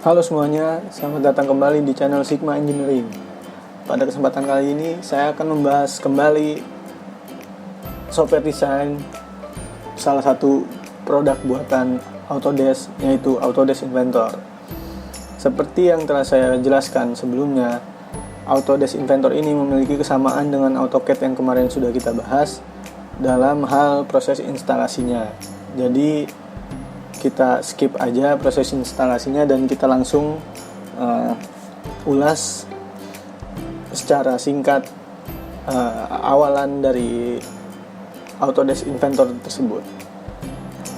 Halo semuanya, selamat datang kembali di channel Sigma Engineering. Pada kesempatan kali ini, saya akan membahas kembali software design salah satu produk buatan Autodesk, yaitu Autodesk Inventor. Seperti yang telah saya jelaskan sebelumnya, Autodesk Inventor ini memiliki kesamaan dengan AutoCAD yang kemarin sudah kita bahas dalam hal proses instalasinya. Jadi kita skip aja proses instalasinya dan kita langsung ulas secara singkat awalan dari Autodesk Inventor tersebut.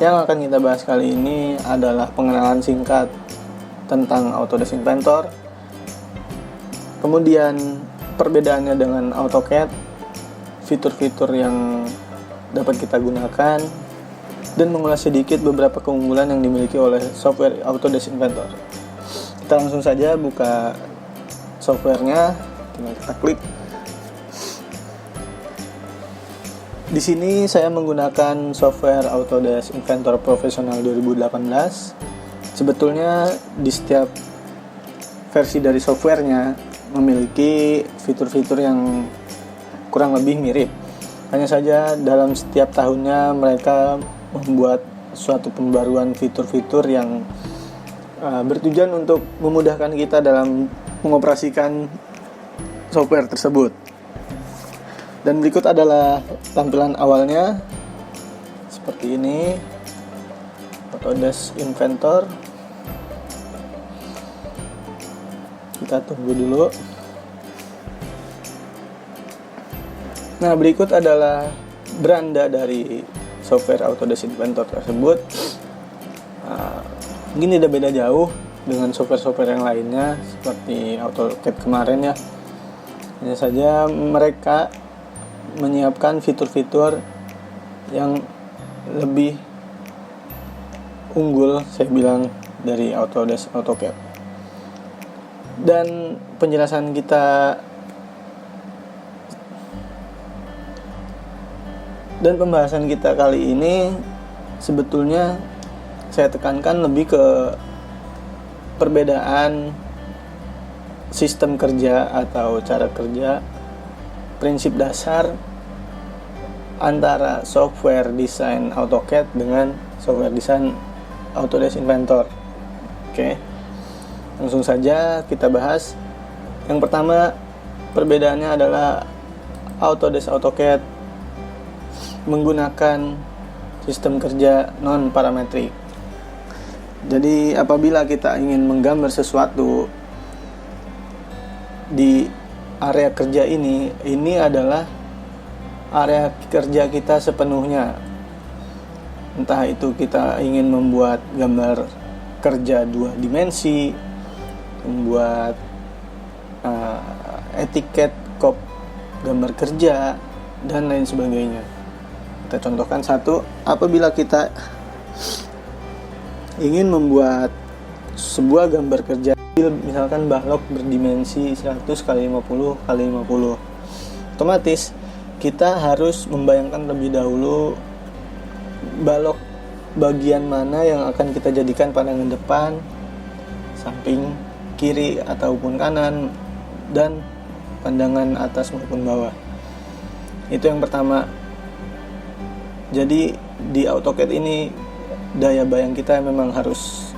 Yang akan kita bahas kali ini adalah pengenalan singkat tentang Autodesk Inventor, kemudian perbedaannya dengan AutoCAD, fitur-fitur yang dapat kita gunakan, dan mengulas sedikit beberapa keunggulan yang dimiliki oleh software Autodesk Inventor. Kita langsung saja buka softwarenya, tinggal kita klik. Di sini saya menggunakan software Autodesk Inventor Professional 2018. Sebetulnya di setiap versi dari softwarenya memiliki fitur-fitur yang kurang lebih mirip. Hanya saja dalam setiap tahunnya mereka membuat suatu pembaruan fitur-fitur yang bertujuan untuk memudahkan kita dalam mengoperasikan software tersebut. Dan berikut adalah tampilan awalnya seperti ini, Autodesk Inventor. Kita tunggu dulu. Nah, berikut adalah beranda dari software Autodesk Inventor tersebut. Mungkin tidak beda jauh dengan software-software yang lainnya seperti AutoCAD kemarin ya. Hanya saja mereka menyiapkan fitur-fitur yang lebih unggul, saya bilang, dari Autodesk AutoCAD. Dan penjelasan kita dan pembahasan kita kali ini sebetulnya saya tekankan lebih ke perbedaan sistem kerja atau cara kerja, prinsip dasar antara software desain AutoCAD dengan software desain Autodesk Inventor. Oke, langsung saja kita bahas. Yang pertama, perbedaannya adalah Autodesk AutoCAD menggunakan sistem kerja non-parametrik. Jadi apabila kita ingin menggambar sesuatu di area kerja ini adalah area kerja kita sepenuhnya. Entah itu kita ingin membuat gambar kerja 2 dimensi, membuat etiket kop gambar kerja, dan lain sebagainya. Kita contohkan satu, apabila kita ingin membuat sebuah gambar kerja, misalkan balok berdimensi 100 x 50 x 50, otomatis kita harus membayangkan lebih dahulu balok bagian mana yang akan kita jadikan pandangan depan, samping, kiri ataupun kanan, dan pandangan atas maupun bawah. Itu yang pertama. Jadi di AutoCAD ini daya bayang kita memang harus,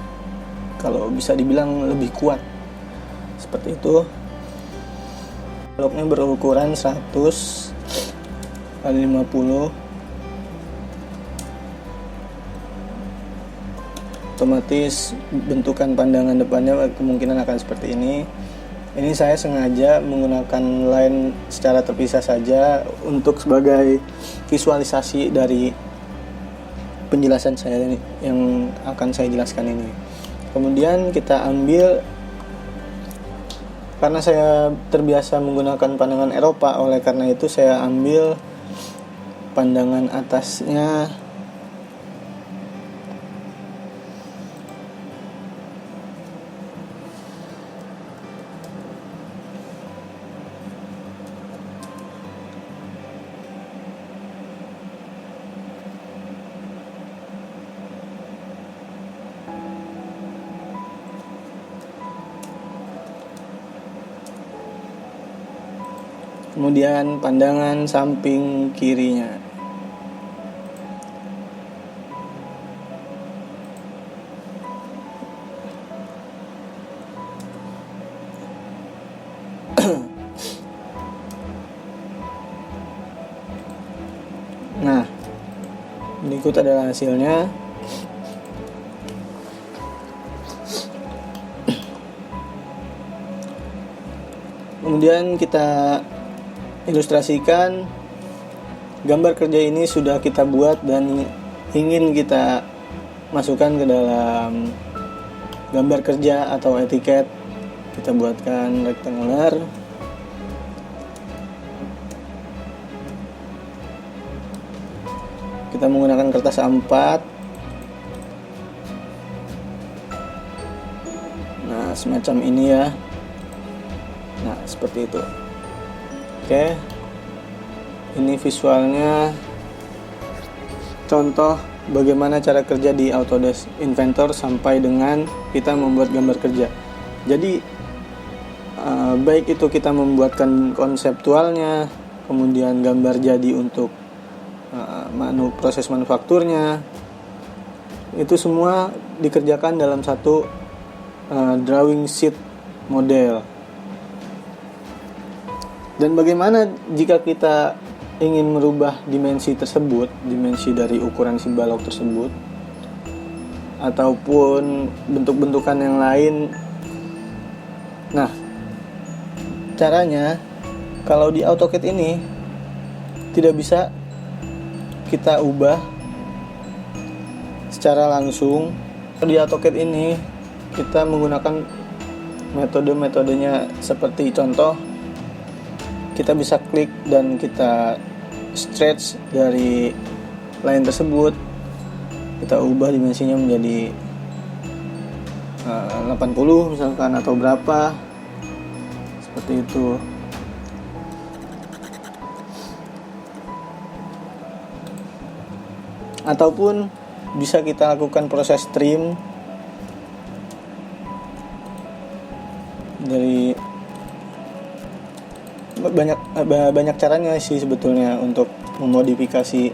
kalau bisa dibilang, lebih kuat. Seperti itu. Baloknya berukuran 100 x 50. Otomatis bentukan pandangan depannya kemungkinan akan seperti ini. Ini saya sengaja menggunakan line secara terpisah saja untuk sebagai visualisasi dari penjelasan saya yang akan saya jelaskan ini. Kemudian kita ambil, karena saya terbiasa menggunakan pandangan Eropa, oleh karena itu saya ambil pandangan atasnya kemudian pandangan samping kirinya. Nah, berikut adalah hasilnya. Kemudian kita ilustrasikan gambar kerja ini sudah kita buat dan ingin kita masukkan ke dalam gambar kerja atau etiket. Kita buatkan rectangular. Kita menggunakan kertas A4. Nah, semacam ini ya. Nah, seperti itu. Oke. Ini visualnya contoh bagaimana cara kerja di Autodesk Inventor sampai dengan kita membuat gambar kerja. Jadi baik itu kita membuatkan konseptualnya, kemudian gambar jadi untuk proses manufakturnya, itu semua dikerjakan dalam satu drawing sheet model. Dan bagaimana jika kita ingin merubah dimensi tersebut, dimensi dari ukuran si balok tersebut, ataupun bentuk-bentukan yang lain. Nah, caranya kalau di AutoCAD ini tidak bisa kita ubah secara langsung. Di AutoCAD ini kita menggunakan metode-metodenya seperti contoh, kita bisa klik dan kita stretch dari line tersebut, kita ubah dimensinya menjadi 80 misalkan atau berapa, seperti itu. Ataupun bisa kita lakukan proses trim dari banyak caranya sih sebetulnya untuk memodifikasi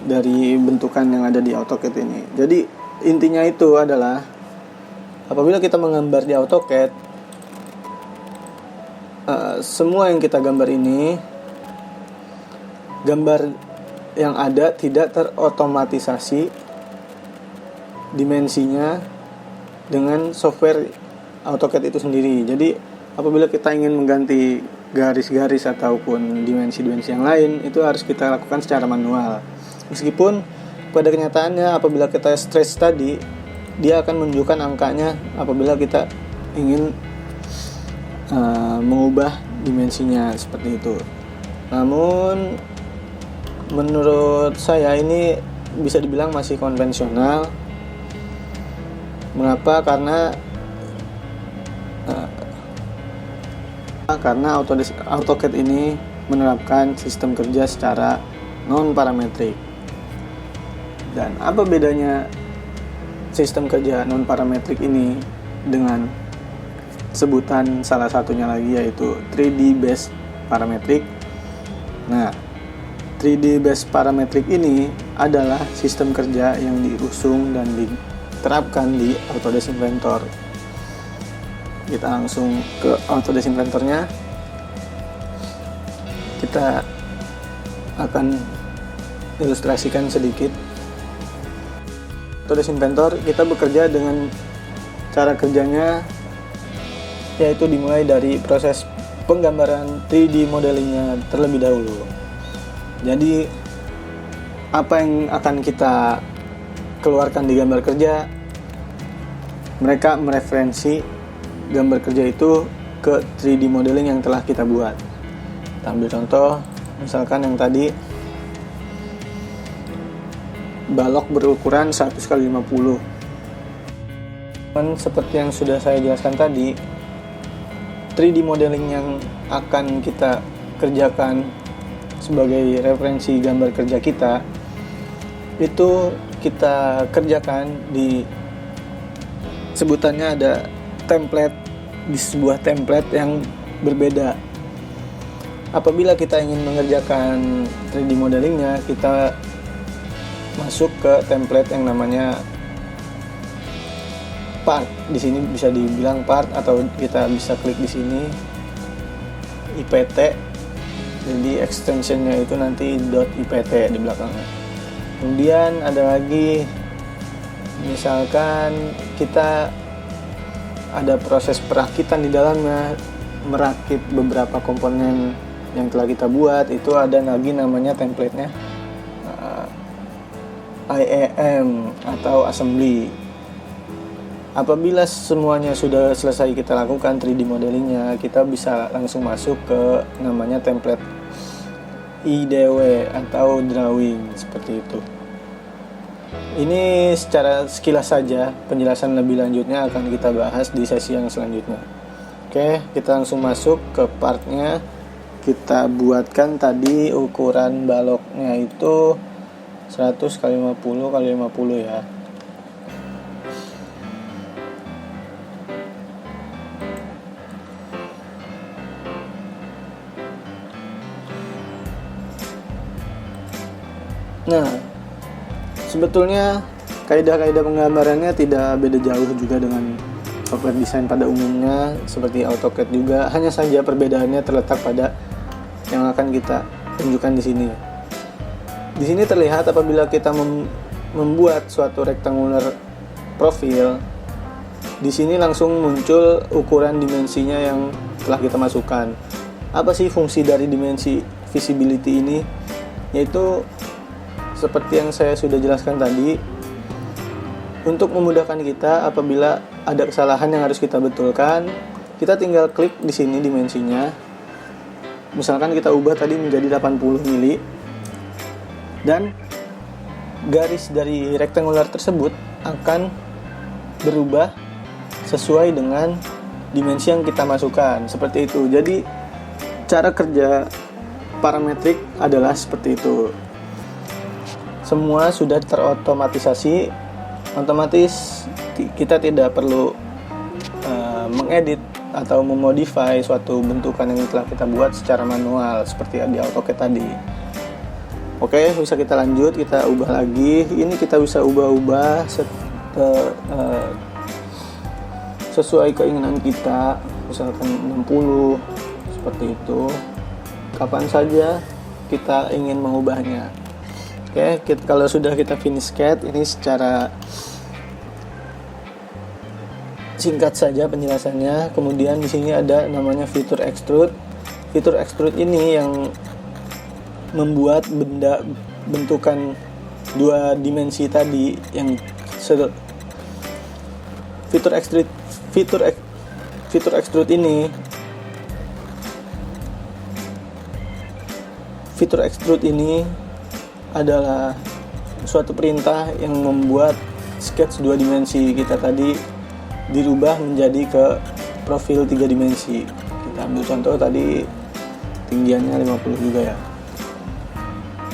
dari bentukan yang ada di AutoCAD ini. Jadi intinya itu adalah apabila kita menggambar di AutoCAD, semua yang kita gambar ini, gambar yang ada tidak terotomatisasi dimensinya dengan software AutoCAD itu sendiri. Jadi apabila kita ingin mengganti garis-garis ataupun dimensi-dimensi yang lain, itu harus kita lakukan secara manual. Meskipun pada kenyataannya apabila kita stretch tadi, dia akan menunjukkan angkanya apabila kita ingin mengubah dimensinya seperti itu. Namun menurut saya ini bisa dibilang masih konvensional. Mengapa? Karena AutoCAD ini menerapkan sistem kerja secara non-parametrik. Dan apa bedanya sistem kerja non-parametrik ini dengan sebutan salah satunya lagi, yaitu 3D based parametric? Nah, 3D based parametric ini adalah sistem kerja yang diusung dan diterapkan di Autodesk Inventor. Kita langsung ke Autodesk Inventornya. Kita akan ilustrasikan sedikit. Autodesk Inventor kita bekerja dengan cara kerjanya, yaitu dimulai dari proses penggambaran 3D modelingnya terlebih dahulu. Jadi apa yang akan kita keluarkan di gambar kerja, mereka mereferensi gambar kerja itu ke 3D modeling yang telah kita buat. Kita ambil contoh, misalkan yang tadi balok berukuran 100x50. Seperti yang sudah saya jelaskan tadi, 3D modeling yang akan kita kerjakan sebagai referensi gambar kerja kita, itu kita kerjakan di sebutannya ada template, di sebuah template yang berbeda. Apabila kita ingin mengerjakan 3D modelingnya, kita masuk ke template yang namanya part. Di sini bisa dibilang part, atau kita bisa klik di sini IPT. Jadi extensionnya itu nanti .ipt di belakangnya. Kemudian ada lagi, misalkan kita ada proses perakitan di dalamnya, merakit beberapa komponen yang telah kita buat, itu ada lagi namanya template-nya IAM atau assembly. Apabila semuanya sudah selesai kita lakukan 3D modelingnya, kita bisa langsung masuk ke namanya template IDW atau drawing, seperti itu. Ini secara sekilas saja, penjelasan lebih lanjutnya akan kita bahas di sesi yang selanjutnya. Oke, kita langsung masuk ke partnya. Kita buatkan tadi ukuran baloknya itu 100 x 50 x 50 ya. Nah, sebetulnya kaidah-kaidah penggambarannya tidak beda jauh juga dengan software desain pada umumnya seperti AutoCAD juga, hanya saja perbedaannya terletak pada yang akan kita tunjukkan di sini. Di sini terlihat apabila kita membuat suatu rectangular profil, di sini langsung muncul ukuran dimensinya yang telah kita masukkan. Apa sih fungsi dari dimensi visibility ini? Yaitu seperti yang saya sudah jelaskan tadi, untuk memudahkan kita apabila ada kesalahan yang harus kita betulkan, kita tinggal klik di sini dimensinya. Misalkan kita ubah tadi menjadi 80 mili, dan garis dari rectangular tersebut akan berubah sesuai dengan dimensi yang kita masukkan, seperti itu. Jadi cara kerja parametrik adalah seperti itu. Semua sudah terotomatisasi, otomatis kita tidak perlu mengedit atau memodify suatu bentukan yang telah kita buat secara manual seperti di AutoCAD tadi. Oke, bisa kita lanjut, kita ubah lagi. Ini kita bisa ubah-ubah sesuai keinginan kita, misalkan 60 seperti itu. Kapan saja kita ingin mengubahnya. Oke, kalau sudah kita finish CAD, ini secara singkat saja penjelasannya. Kemudian di sini ada namanya fitur extrude. Fitur extrude ini yang membuat bentukan dua dimensi tadi yang fitur extrude ini adalah suatu perintah yang membuat sketch 2 dimensi kita tadi dirubah menjadi ke profil 3 dimensi. Kita ambil contoh tadi tinggiannya 50 juga ya.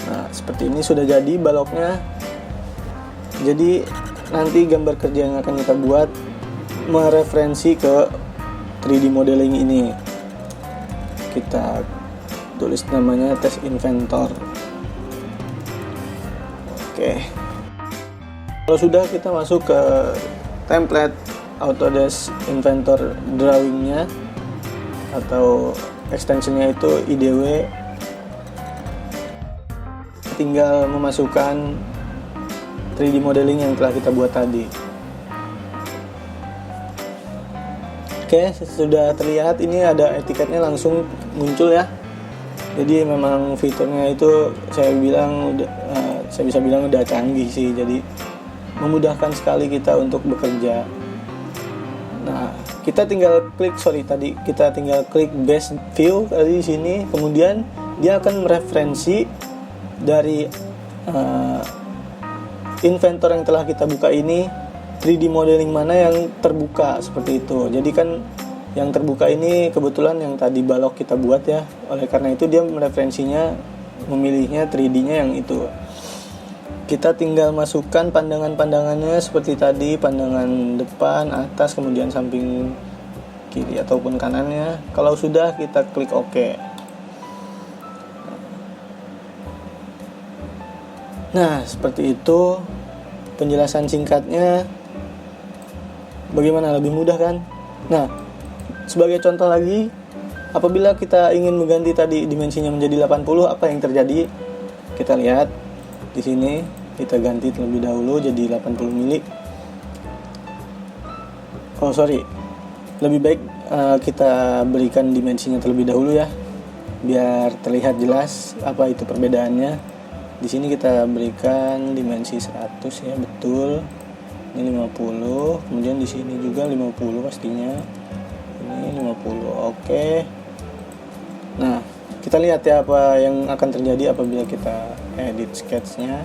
Nah, seperti ini sudah jadi baloknya. Jadi nanti gambar kerja yang akan kita buat mereferensi ke 3D modeling ini. Kita tulis namanya test inventor. Oke. Kalau sudah, kita masuk ke template Autodesk Inventor drawingnya atau extensionnya itu IDW. Tinggal memasukkan 3D modeling yang telah kita buat tadi. Oke, sudah terlihat, ini ada etiketnya langsung muncul ya. Jadi memang fiturnya itu saya bisa bilang udah canggih sih, jadi memudahkan sekali kita untuk bekerja. Nah, kita tinggal klik base view di sini, kemudian dia akan mereferensi dari inventor yang telah kita buka ini 3D modeling mana yang terbuka, seperti itu. Jadi kan yang terbuka ini kebetulan yang tadi balok kita buat ya, oleh karena itu dia mereferensinya memilihnya 3D-nya yang itu. Kita tinggal masukkan pandangan-pandangannya seperti tadi, pandangan depan, atas, kemudian samping kiri ataupun kanannya. Kalau sudah, kita klik OK. Nah, seperti itu penjelasan singkatnya. Bagaimana, lebih mudah kan? Nah, sebagai contoh lagi, apabila kita ingin mengganti tadi dimensinya menjadi 80, apa yang terjadi? Kita lihat di sini, kita ganti terlebih dahulu jadi 80 mili. Lebih baik kita berikan dimensinya terlebih dahulu ya, biar terlihat jelas apa itu perbedaannya. Di sini kita berikan dimensi 100 ya, betul. Ini 50, kemudian di sini juga 50 pastinya. Ini 50. Oke. Nah, kita lihat ya apa yang akan terjadi apabila kita edit sketch-nya.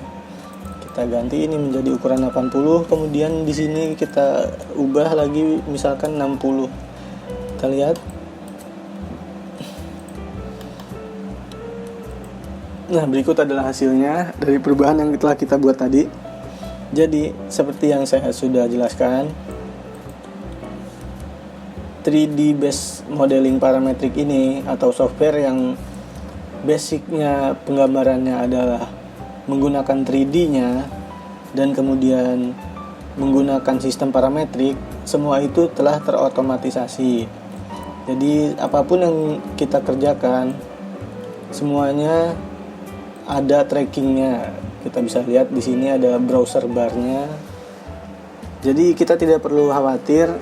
Kita ganti ini menjadi ukuran 80, kemudian di sini kita ubah lagi misalkan 60. Kita lihat. Nah, berikut adalah hasilnya dari perubahan yang telah kita buat tadi. Jadi, seperti yang saya sudah jelaskan, 3D based modeling parametrik ini atau software yang basicnya penggambarannya adalah menggunakan 3D-nya dan kemudian menggunakan sistem parametrik, semua itu telah terotomatisasi. Jadi apapun yang kita kerjakan semuanya ada trackingnya. Kita bisa lihat di sini ada browser barnya. Jadi kita tidak perlu khawatir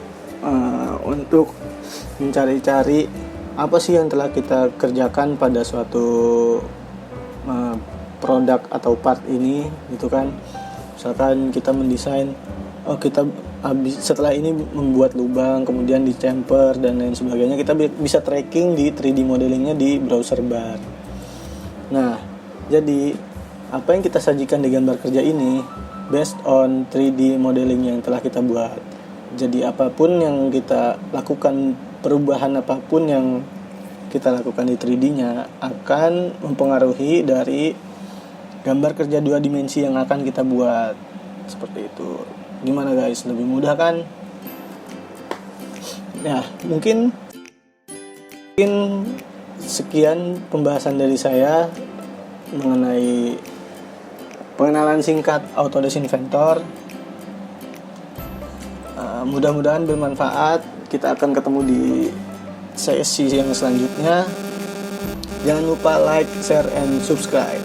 untuk mencari-cari apa sih yang telah kita kerjakan pada suatu produk atau part ini, gitu kan. Misalkan kita mendesain, kita setelah ini membuat lubang, kemudian di chamfer dan lain sebagainya, kita bisa tracking di 3D modelingnya di browser bar. Nah, jadi apa yang kita sajikan di gambar kerja ini based on 3D modeling yang telah kita buat. Jadi apapun yang kita lakukan, perubahan apapun yang kita lakukan di 3D-nya akan mempengaruhi dari gambar kerja 2 dimensi yang akan kita buat. Seperti itu. Gimana guys? Lebih mudah kan? Ya, mungkin sekian pembahasan dari saya mengenai pengenalan singkat Autodesk Inventor. Mudah-mudahan bermanfaat. Kita akan ketemu di sesi yang selanjutnya. Jangan lupa like, share, and subscribe.